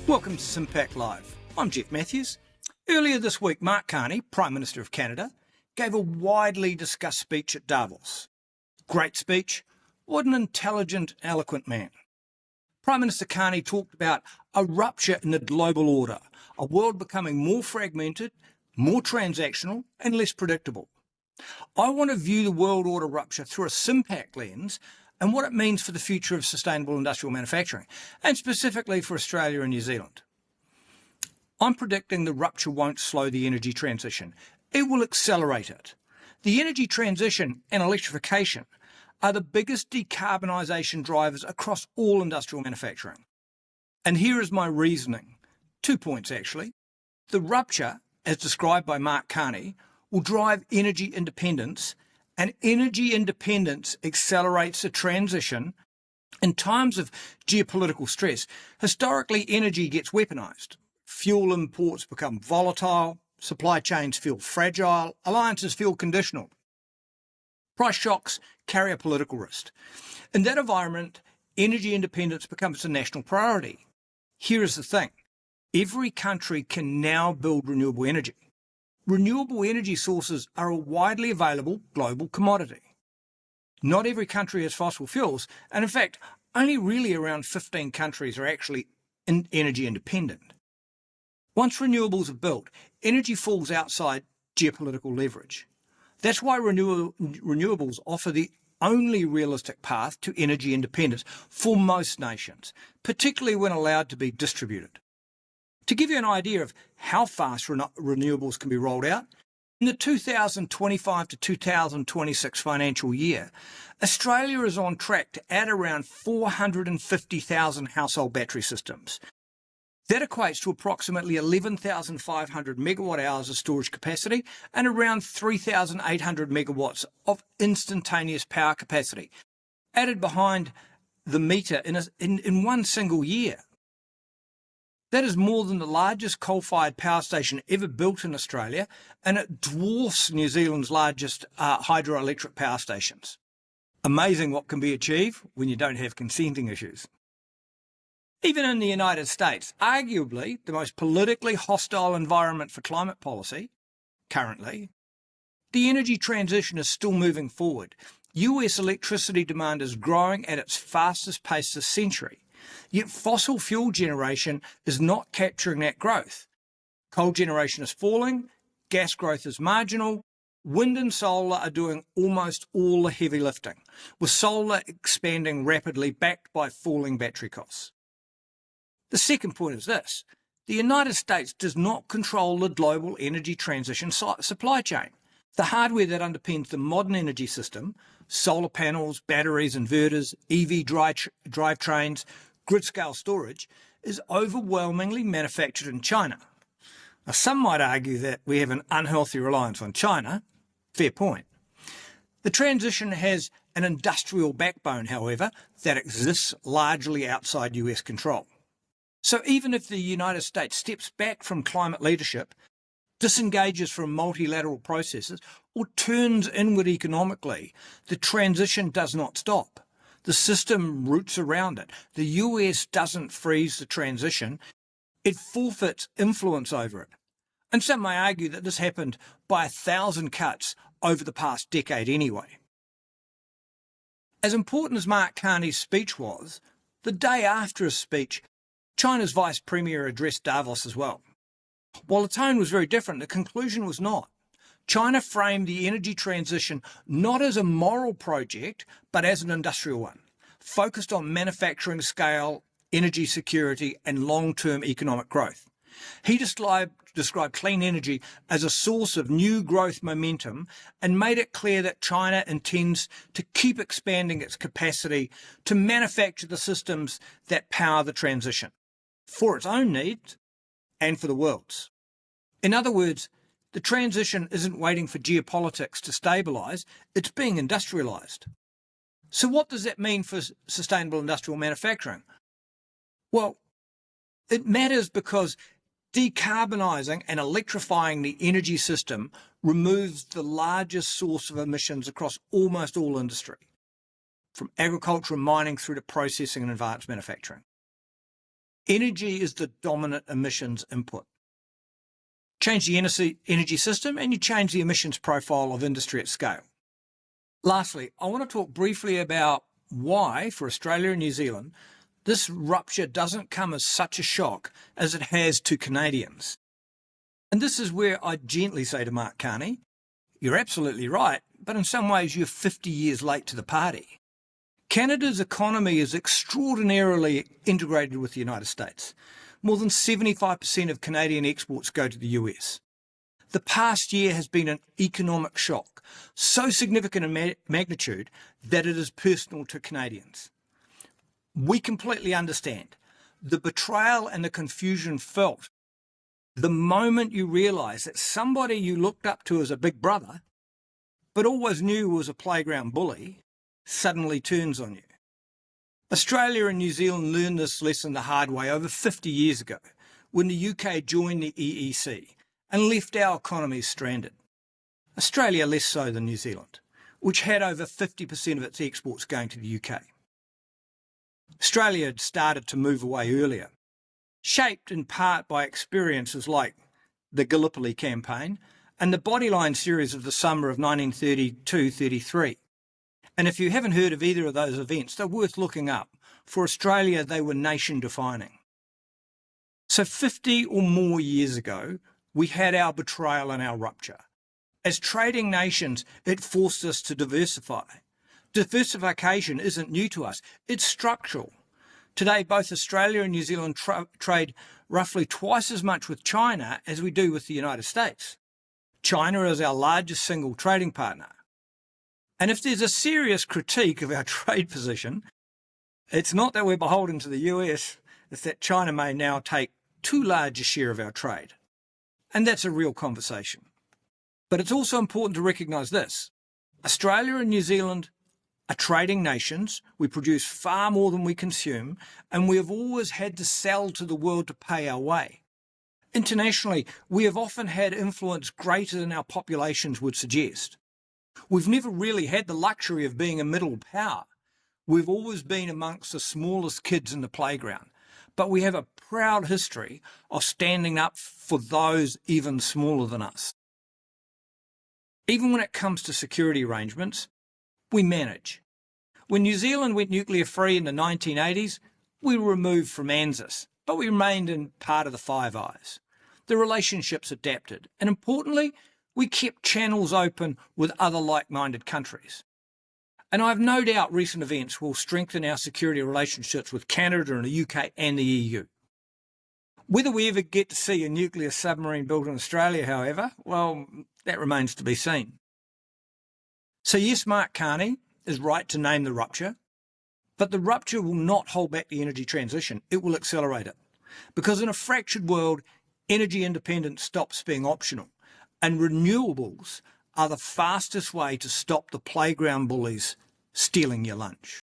Welcome to SIM-PAC Live. I'm Geoff Matthews. Earlier this week, Mark Carney, Prime Minister of Canada, gave a widely discussed speech at Davos. Great speech. What an intelligent, eloquent man. Prime Minister Carney talked about a rupture in the global order, a world becoming more fragmented, more transactional and less predictable. I want to view the world order rupture through a SIM-PAC lens and what it means for the future of sustainable industrial manufacturing, and specifically for Australia and New Zealand. I'm predicting the rupture won't slow the energy transition. It will accelerate it. The energy transition and electrification are the biggest decarbonisation drivers across all industrial manufacturing. And here is my reasoning. 2 points, actually. The rupture, as described by Mark Carney, will drive energy independence, and energy independence accelerates the transition. In times of geopolitical stress, historically energy gets weaponised. Fuel imports become volatile, supply chains feel fragile, alliances feel conditional. Price shocks carry a political risk. In that environment, energy independence becomes a national priority. Here is the thing. Every country can now build renewable energy. Renewable energy sources are a widely available global commodity. Not every country has fossil fuels, and in fact, only really around 15 countries are actually energy independent. Once renewables are built, energy falls outside geopolitical leverage. That's why renewables offer the only realistic path to energy independence for most nations, particularly when allowed to be distributed. To give you an idea of how fast renewables can be rolled out, in the 2025 to 2026 financial year, Australia is on track to add around 450,000 household battery systems. That equates to approximately 11,500 megawatt hours of storage capacity and around 3,800 megawatts of instantaneous power capacity, added behind the meter in one single year. That is more than the largest coal-fired power station ever built in Australia, and it dwarfs New Zealand's largest hydroelectric power stations. Amazing what can be achieved when you don't have consenting issues. Even in the United States, arguably the most politically hostile environment for climate policy, currently, the energy transition is still moving forward. US electricity demand is growing at its fastest pace this century. Yet fossil fuel generation is not capturing that growth. Coal generation is falling, gas growth is marginal, wind and solar are doing almost all the heavy lifting, with solar expanding rapidly backed by falling battery costs. The second point is this. The United States does not control the global energy transition supply chain. The hardware that underpins the modern energy system, solar panels, batteries, inverters, EV drivetrains, grid-scale storage, is overwhelmingly manufactured in China. Now, some might argue that we have an unhealthy reliance on China. Fair point. The transition has an industrial backbone, however, that exists largely outside US control. So even if the United States steps back from climate leadership, disengages from multilateral processes, or turns inward economically, the transition does not stop. The system roots around it. The US doesn't freeze the transition. It forfeits influence over it. And some may argue that this happened by 1,000 cuts over the past decade anyway. As important as Mark Carney's speech was, the day after his speech, China's Vice Premier addressed Davos as well. While the tone was very different, the conclusion was not. China framed the energy transition not as a moral project, but as an industrial one, focused on manufacturing scale, energy security, and long-term economic growth. He described clean energy as a source of new growth momentum and made it clear that China intends to keep expanding its capacity to manufacture the systems that power the transition, for its own needs and for the world's. In other words, the transition isn't waiting for geopolitics to stabilise, it's being industrialised. So what does that mean for sustainable industrial manufacturing? Well, it matters because decarbonising and electrifying the energy system removes the largest source of emissions across almost all industry, from agriculture and mining through to processing and advanced manufacturing. Energy is the dominant emissions input. Change the energy system and you change the emissions profile of industry at scale. Lastly, I want to talk briefly about why, for Australia and New Zealand, this rupture doesn't come as such a shock as it has to Canadians. And this is where I gently say to Mark Carney, you're absolutely right, but in some ways you're 50 years late to the party. Canada's economy is extraordinarily integrated with the United States. More than 75% of Canadian exports go to the US. The past year has been an economic shock, so significant in magnitude that it is personal to Canadians. We completely understand the betrayal and the confusion felt the moment you realise that somebody you looked up to as a big brother, but always knew was a playground bully, suddenly turns on you. Australia and New Zealand learned this lesson the hard way over 50 years ago when the UK joined the EEC and left our economies stranded. Australia less so than New Zealand, which had over 50% of its exports going to the UK. Australia had started to move away earlier, shaped in part by experiences like the Gallipoli campaign and the Bodyline series of the summer of 1932-33. And if you haven't heard of either of those events, they're worth looking up. For Australia, they were nation-defining. So 50 or more years ago, we had our betrayal and our rupture. As trading nations, it forced us to diversify. Diversification isn't new to us, it's structural. Today, both Australia and New Zealand trade roughly twice as much with China as we do with the United States. China is our largest single trading partner. And if there's a serious critique of our trade position, it's not that we're beholden to the US, it's that China may now take too large a share of our trade. And that's a real conversation. But it's also important to recognise this. Australia and New Zealand are trading nations. We produce far more than we consume, and we have always had to sell to the world to pay our way. Internationally, we have often had influence greater than our populations would suggest. We've never really had the luxury of being a middle power. We've always been amongst the smallest kids in the playground, but we have a proud history of standing up for those even smaller than us. Even when it comes to security arrangements, we manage. When New Zealand went nuclear free in the 1980s, we were removed from ANZUS, but we remained in part of the Five Eyes. The relationships adapted, and importantly, we kept channels open with other like-minded countries. And I have no doubt recent events will strengthen our security relationships with Canada and the UK and the EU. Whether we ever get to see a nuclear submarine built in Australia, however, well, that remains to be seen. So yes, Mark Carney is right to name the rupture, but the rupture will not hold back the energy transition. It will accelerate it. Because in a fractured world, energy independence stops being optional, and renewables are the fastest way to stop the playground bullies stealing your lunch.